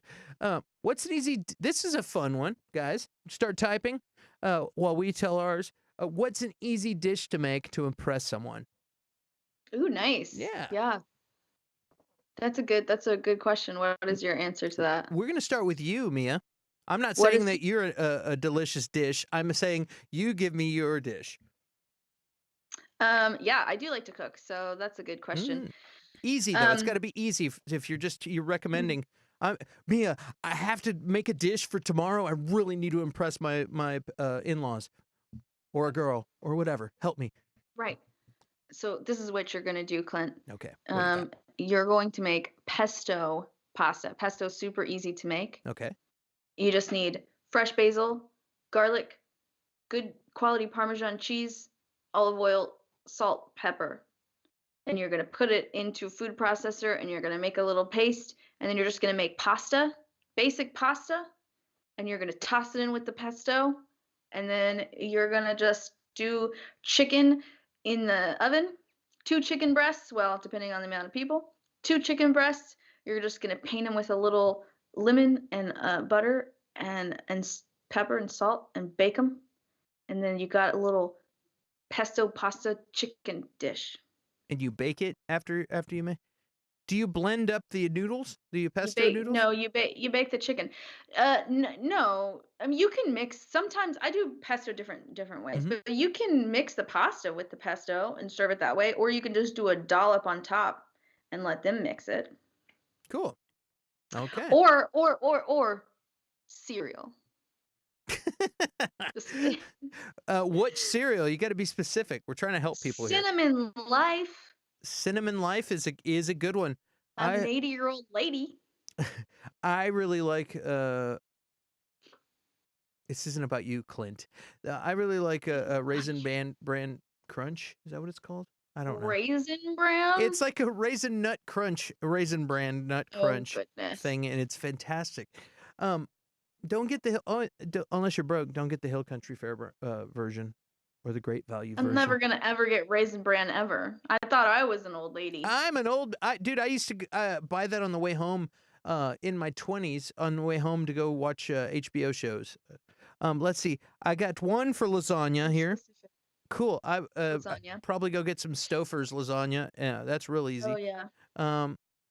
What's an easy? This is a fun one, guys. Start typing while we tell ours. What's an easy dish to make to impress someone? Ooh, nice. Yeah. That's a good question. What is your answer to that? We're gonna start with you, Mia. I'm not saying that you're a delicious dish. I'm saying you give me your dish. Yeah, I do like to cook, so that's a good question. Easy though. It's got to be easy if you're recommending. Mia, I have to make a dish for tomorrow. I really need to impress my in-laws or a girl or whatever. Help me. Right. So this is what you're gonna do, Clint. Okay. What do you got? You're going to make pesto pasta. Pesto's super easy to make. Okay. You just need fresh basil, garlic, good quality Parmesan cheese, olive oil, salt, pepper. And you're gonna put it into a food processor and you're gonna make a little paste, and then you're just gonna make pasta, basic pasta, and you're gonna toss it in with the pesto, and then you're gonna just do chicken in the oven, 2 chicken breasts, well, depending on the amount of people, 2 chicken breasts. You're just gonna paint them with a little lemon and butter and pepper and salt and bake them, and then you got a little pesto pasta chicken dish. And you bake it after you make. Do you blend up the noodles? The pesto noodles? No, you bake the chicken. No, I mean you can mix. Sometimes I do pesto different ways, Mhm. but you can mix the pasta with the pesto and serve it that way, or you can just do a dollop on top and let them mix it. Cool. Okay. Or cereal. Just What cereal? You got to be specific. We're trying to help people here. Cinnamon Life. Cinnamon Life is a good one. I'm an 80-year-old lady. I really like. This isn't about you, Clint. I really like a Raisin Bran Crunch. Is that what it's called? I don't know. Raisin Bran. It's like a Raisin Nut Crunch, Raisin Bran Nut Crunch goodness. thing, and it's fantastic. Don't get the unless you're broke. Don't get the Hill Country Fair version or the Great Value version. I'm never gonna ever get Raisin Bran ever. I thought I was an old lady. I'm an old dude. I used to buy that on the way home in my 20s on the way home to go watch HBO shows. Let's see. I got one for lasagna here. Cool. Lasagna. Probably go get some Stouffer's lasagna. Yeah, that's real easy. Oh yeah.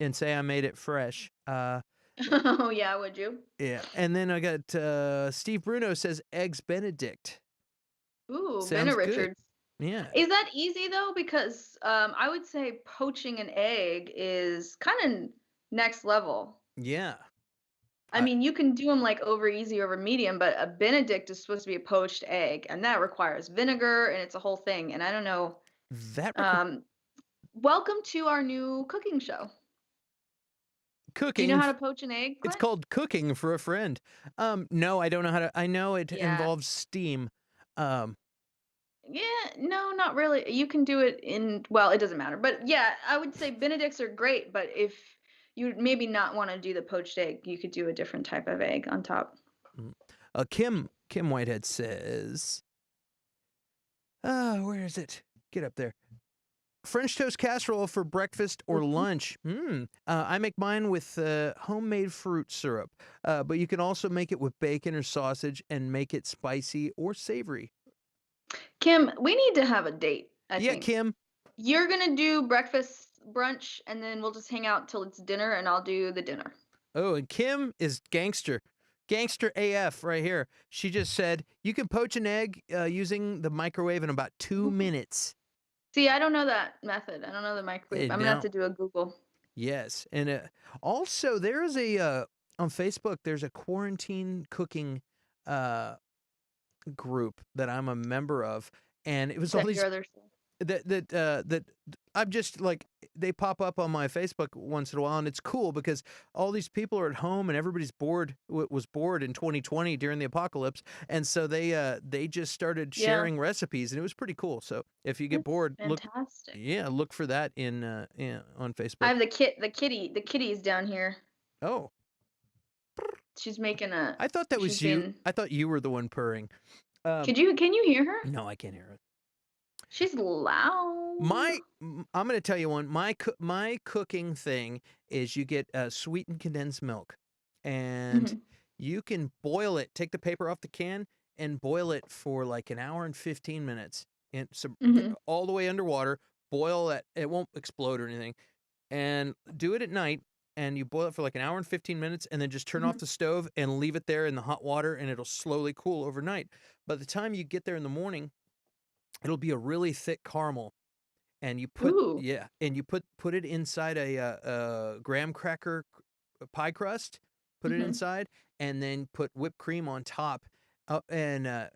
And say I made it fresh. Oh yeah, would you? Yeah. And then I got Steve Bruno says eggs Benedict. Ooh, Sounds Benner good. Richards. Yeah. Is that easy though? Because I would say poaching an egg is kind of next level. Yeah. I mean, you can do them like over easy, over medium, but a Benedict is supposed to be a poached egg, and that requires vinegar, and it's a whole thing. And I don't know. That Welcome to our new cooking show. cooking. Do you know how to poach an egg, Clint? It's called Cooking for a Friend. No, I don't know how to. I know it involves steam. Yeah, no, not really. You can do it in, well, it doesn't matter. But yeah, I would say Benedicts are great, but if you maybe not want to do the poached egg, you could do a different type of egg on top. Kim Whitehead says, where is it? Get up there. French toast casserole for breakfast or lunch. I make mine with homemade fruit syrup, but you can also make it with bacon or sausage and make it spicy or savory. Kim, we need to have a date, I think. Kim. You're going to do breakfast, brunch, and then we'll just hang out till it's dinner, and I'll do the dinner. Oh, and Kim is gangster. Gangster AF right here. She just said, you can poach an egg using the microwave in about 2 minutes. See, I don't know that method. I don't know the microwave. I'm going to have to do a Google. Yes. And also, there is on Facebook, there's a quarantine cooking group that I'm a member of. And it was all these that I'm just like, they pop up on my Facebook once in a while, and it's cool because all these people are at home and everybody's bored, was bored in 2020 during the apocalypse, and so they just started sharing recipes, and it was pretty cool. So if you get bored, look for that on Facebook. I have the kitty's down here. Oh, she's making a. I thought that was you. I thought you were the one purring. Can you hear her? No, I can't hear her. She's loud. I'm going to tell you one. My cooking thing is you get sweetened condensed milk, and you can boil it. Take the paper off the can and boil it for like an hour and 15 minutes, and all the way underwater. Boil it. It won't explode or anything, and do it at night. And you boil it for like an hour and 15 minutes, and then just turn off the stove and leave it there in the hot water, and it'll slowly cool overnight. By the time you get there in the morning, it'll be a really thick caramel, and you put and you put it inside a graham cracker pie crust. Put it inside, and then put whipped cream on top, and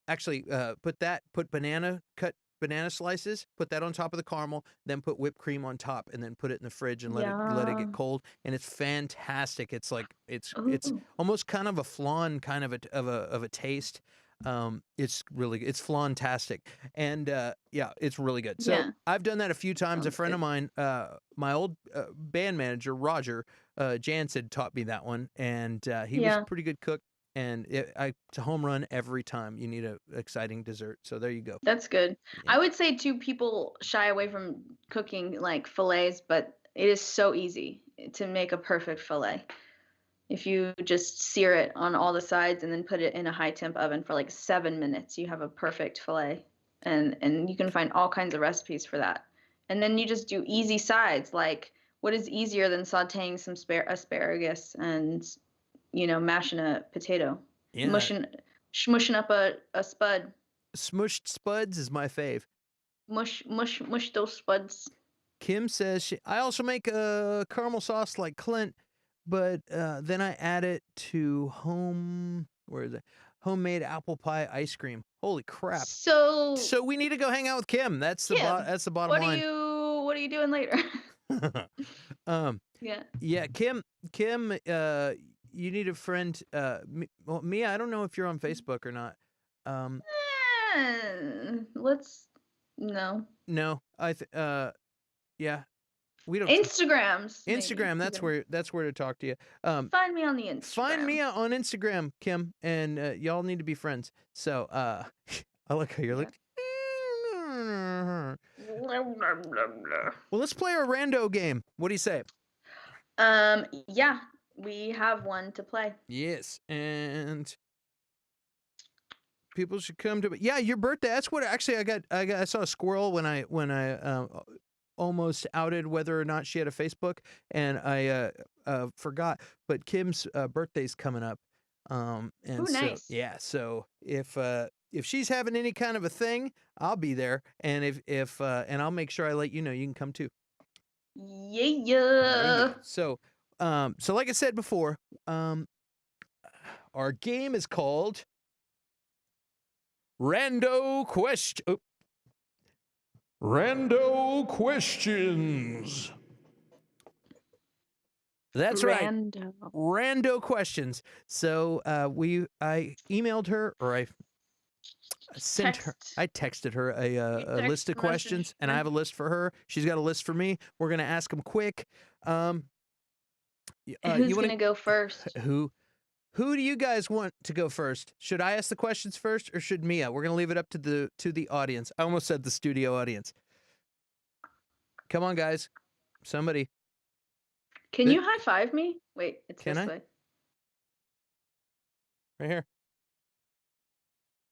actually put banana cut banana slices, put that on top of the caramel, then put whipped cream on top, and then put it in the fridge and let it get Yum. cold, and it's fantastic. It's like it's Ooh. almost kind of a flan kind of a taste. It's really it's flan-tastic, and yeah, it's really good. So Yeah. I've done that a few times. A Sounds friend good. of mine, my old band manager Roger Jansen, taught me that one, and he was a Yeah. pretty good cook. And it's a home run every time. You need a exciting dessert. So there you go. That's good. Yeah. I would say too, people shy away from cooking like fillets, but it is so easy to make a perfect fillet. If you just sear it on all the sides and then put it in a high temp oven for like 7 minutes, you have a perfect fillet. And you can find all kinds of recipes for that. And then you just do easy sides. Like, what is easier than sauteing some asparagus and, mashing a potato, Yeah. smushing up a spud, Smushed spuds is my fave. mush those spuds. Kim says I also make a caramel sauce like Clint, but then I add it to homemade apple pie ice cream. Holy crap! So, So we need to go hang out with Kim. That's the Kim, that's the bottom what line. are you doing later? Yeah. Yeah, Kim, you need a friend. Well, Mia, I don't know if you're on Facebook or not. No. No, yeah, we don't. Instagrams. maybe. Instagram, that's where to talk to you. Find me on the Instagram. Find Mia on Instagram, Kim, and y'all need to be friends. So, I like how you're like. Well, let's play our rando game. What do you say? Yeah, we have one to play. Yes, and people should come to. Yeah, your birthday. That's what actually I saw a squirrel when I almost outed whether or not she had a Facebook, and I forgot. But Kim's birthday's coming up, and Ooh, so nice. yeah. So if she's having any kind of a thing, I'll be there, and if and I'll make sure I let you know you can come too. Yeah. So so like I said before, our game is called Rando Question. Oh. Rando Questions. That's right. Rando Questions. So I emailed her, or I sent her. I texted her a list of questions, and I have a list for her. She's got a list for me. We're gonna ask them quick. Who's gonna go first? Who do you guys want to go first? Should I ask the questions first, or should Mia? We're gonna leave it up to the audience. I almost said the studio audience. Come on, guys. Somebody. Can you high five me? Wait, it's Can this I? way. Right here.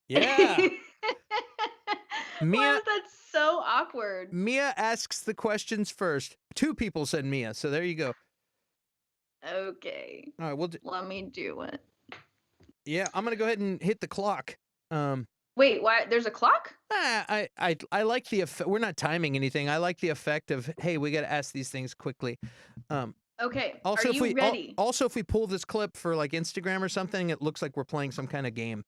Yeah. Mia, Why is that so awkward? Mia asks the questions first. 2 people said Mia, so there you go. Okay. All right, let me do it. Yeah, I'm gonna go ahead and hit the clock. Wait, why? There's a clock? I like the effect. We're not timing anything. I like the effect of, hey, we got to ask these things quickly. Okay. Also, Are you ready? Also, if we pull this clip for like Instagram or something, it looks like we're playing some kind of game.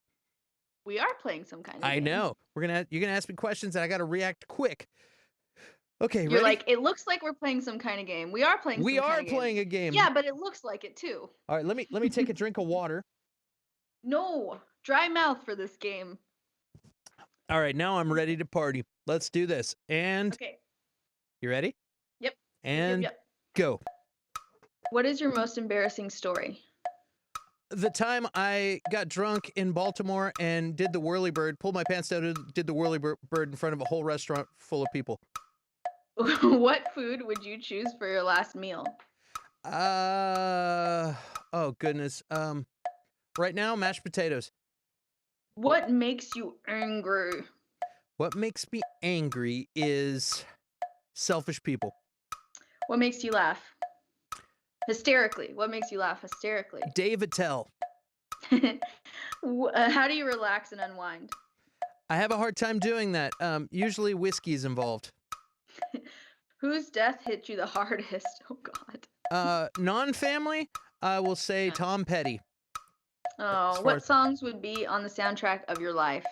We are playing some kind of I game. know. You're gonna ask me questions, and I got to react quick. Okay, You're ready? like, it looks like we're playing some kind of game. We are playing. We some are kind of playing game. a game. Yeah, but it looks like it too. All right, let me take a drink of water. No, dry mouth for this game. All right, now I'm ready to party. Let's do this. And okay, you ready? Yep. And yep. Go. What is your most embarrassing story? The time I got drunk in Baltimore and did the whirly bird, pulled my pants down and did the whirly bird in front of a whole restaurant full of people. What food would you choose for your last meal? Oh goodness. Right now, mashed potatoes. What makes you angry? What makes me angry is selfish people. What makes you laugh? Hysterically. What makes you laugh hysterically? Dave Attell. How do you relax and unwind? I have a hard time doing that. Usually whiskey's involved. Whose death hit you the hardest? Oh God. Non-family, I will say Tom Petty. Oh, what songs would be on the soundtrack of your life?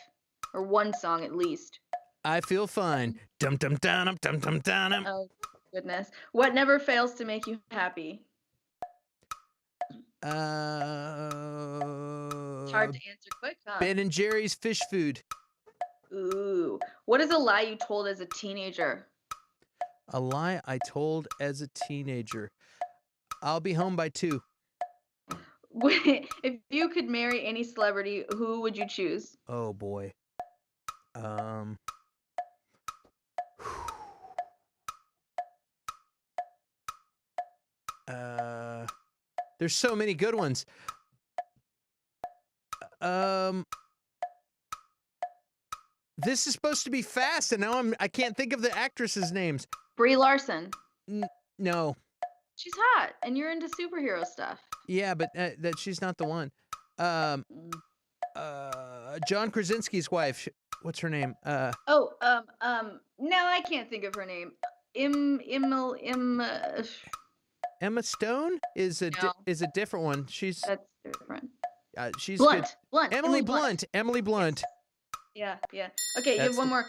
Or one song at least. I feel fine. Dum dum dum dum dum dum. Oh, goodness. What never fails to make you happy? It's hard to answer quick, huh? Ben and Jerry's fish food. Ooh. What is a lie you told as a teenager? A lie I told as a teenager. I'll be home by 2. If you could marry any celebrity, who would you choose? Oh boy. There's so many good ones. This is supposed to be fast, and now I can't think of the actresses' names. Brie Larson. No. She's hot, and you're into superhero stuff. Yeah, but that she's not the one. John Krasinski's wife. What's her name? No, I can't think of her name. Emma Stone is a No. is a different one. She's different. she's Blunt. good. Emily Blunt. Emily Blunt. Yeah. Okay, you have one more.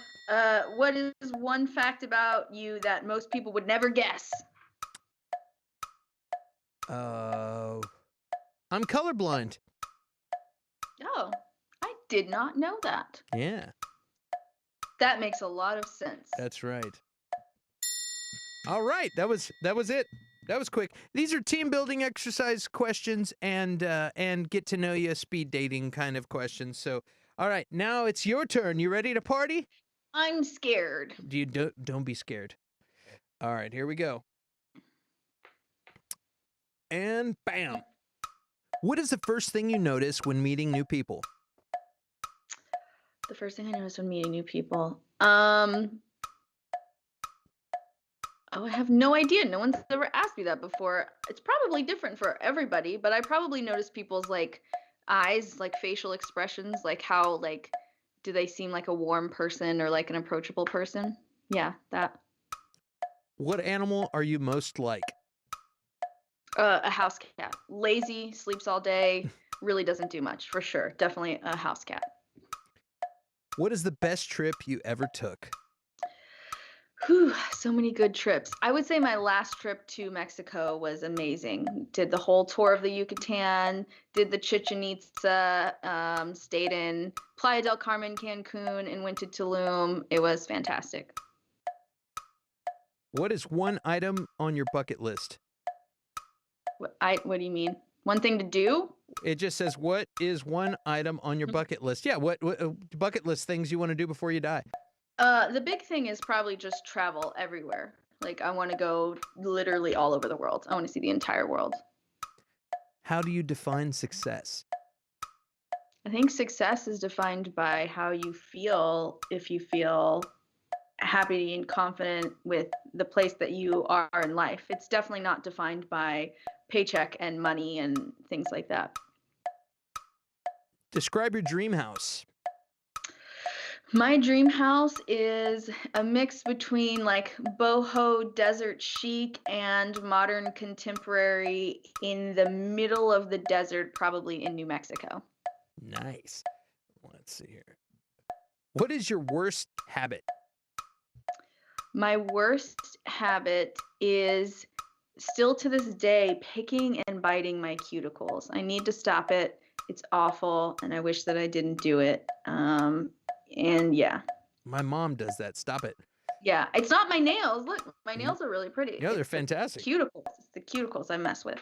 What is one fact about you that most people would never guess? I'm colorblind. Oh, I did not know that. Yeah, That makes a lot of sense. that's right. All right, that was it. That was quick. These are team building exercise questions and get to know you speed dating kind of questions. So, all right, now it's your turn. You ready to party? I'm scared. Don't be scared. All right, here we go. And bam. What is the first thing you notice when meeting new people? The first thing I noticed when meeting new people. Oh, I have no idea. No one's ever asked me that before. It's probably different for everybody, but I probably notice people's like eyes, like facial expressions, like how like do they seem like a warm person or like an approachable person? Yeah, that. What animal are you most like? A house cat. Lazy, sleeps all day, really doesn't do much, for sure. Definitely a house cat. What is the best trip you ever took? Whew, so many good trips. I would say my last trip to Mexico was amazing. Did the whole tour of the Yucatan, did the Chichen Itza, stayed in Playa del Carmen, Cancun, and went to Tulum. It was fantastic. What is one item on your bucket list? What do you mean? One thing to do? It just says, what is one item on your bucket list? Yeah, what bucket list things you want to do before you die? The big thing is probably just travel everywhere. Like, I want to go literally all over the world. I want to see the entire world. How do you define success? I think success is defined by how you feel, if you feel happy and confident with the place that you are in life. It's definitely not defined by paycheck and money and things like that. Describe your dream house. My dream house is a mix between like boho desert chic and modern contemporary in the middle of the desert, probably in New Mexico. Nice. Let's see here. What is your worst habit? My worst habit is still to this day picking and biting my cuticles. I need to stop it. It's awful, and I wish that I didn't do it. And yeah. My mom does that. Stop it. Yeah, it's not my nails. Look, my nails are really pretty. Yeah, they're It's the fantastic. cuticles. It's the cuticles I mess with.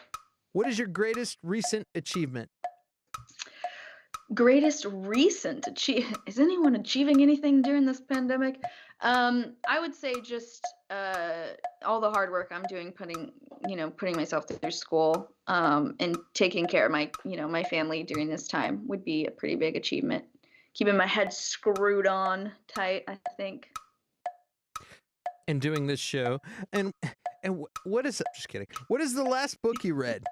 What is your greatest recent achievement? Greatest recent achievement. Is anyone achieving anything during this pandemic? I would say just all the hard work I'm doing, putting myself through school, and taking care of my family during this time would be a pretty big achievement. Keeping my head screwed on tight, I think. And doing this show. And what is, just kidding. What is the last book you read?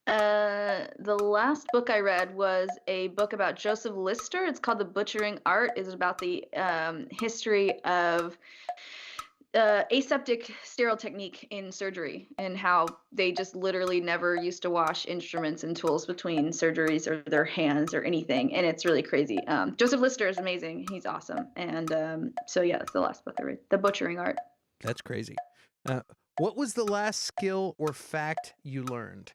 The last book I read was a book about Joseph Lister. It's called The Butchering Art. It's about the history of aseptic sterile technique in surgery, and how they just literally never used to wash instruments and tools between surgeries or their hands or anything, and it's really crazy. Joseph Lister is amazing. He's awesome. And so yeah, that's the last book I read, The Butchering Art. That's crazy. What was the last skill or fact you learned?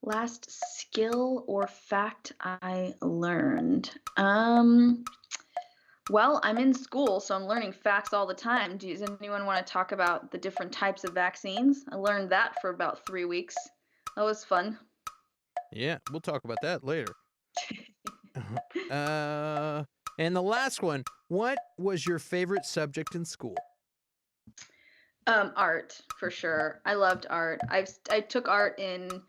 Last skill or fact I learned. Well, I'm in school, so I'm learning facts all the time. Does anyone want to talk about the different types of vaccines? I learned that for about 3 weeks. That was fun. Yeah, we'll talk about that later. And the last one, what was your favorite subject in school? Art, for sure. I loved art. I took art in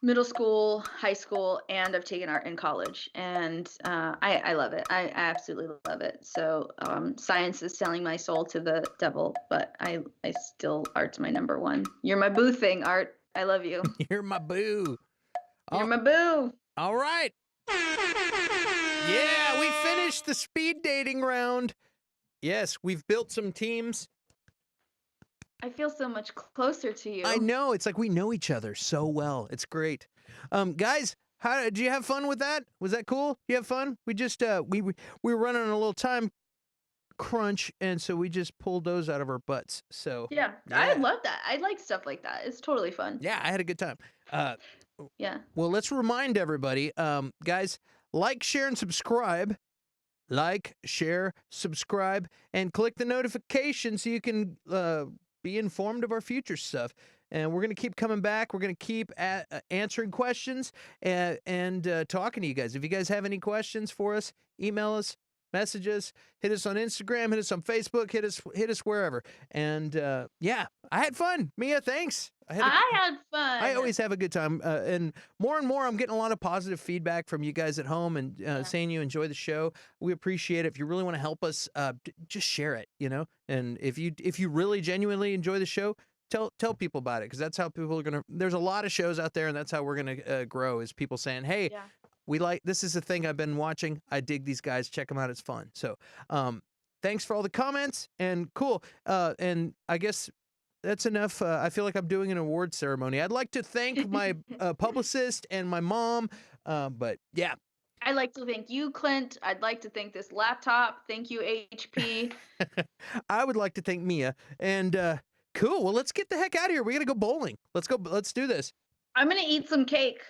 middle school, high school, and I've taken art in college, and I love it. I absolutely love it. So science is selling my soul to the devil, but I still, art's my number one. You're my boo thing, Art. I love you. You're my boo. You're my boo. All right. Yeah, we finished the speed dating round. Yes, we've built some teams. I feel so much closer to you. I know. It's like we know each other so well. It's great. Guys, how did you have fun with that? Was that cool? You have fun? We just we were running on a little time crunch, and so we just pulled those out of our butts. So yeah, I love that. I like stuff like that. It's totally fun. Yeah, I had a good time. Yeah. Well, let's remind everybody, guys, like, share, and subscribe. Like, share, subscribe, and click the notification so you can be informed of our future stuff. And we're going to keep coming back. We're going to keep answering questions and talking to you guys. If you guys have any questions for us, email us, message us, hit us on Instagram, hit us on Facebook, hit us wherever. And yeah, I had fun. Mia, thanks. I had fun. I always have a good time. And more, I'm getting a lot of positive feedback from you guys at home and saying you enjoy the show. We appreciate it. If you really want to help us, just share it, you know? And if you really genuinely enjoy the show, tell people about it, because that's how people are going to, there's a lot of shows out there, and that's how we're going to grow, is people saying, hey, this is the thing I've been watching. I dig these guys. Check them out. It's fun. So thanks for all the comments, and cool. And I guess that's enough. I feel like I'm doing an award ceremony. I'd like to thank my publicist and my mom, but yeah. I'd like to thank you, Clint. I'd like to thank this laptop. Thank you, HP. I would like to thank Mia. And cool. Well, let's get the heck out of here. We got to go bowling. Let's go. Let's do this. I'm going to eat some cake.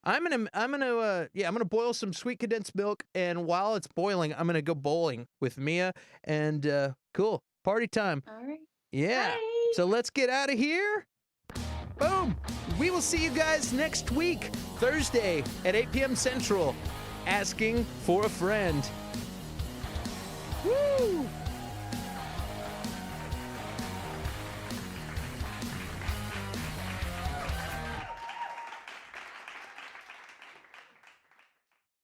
I'm gonna boil some sweet condensed milk, and while it's boiling, I'm gonna go bowling with Mia, and cool, party time. All right. Yeah. Bye. So let's get out of here. Boom. We will see you guys next week, Thursday at 8 p.m. Central. Asking for a friend. Woo!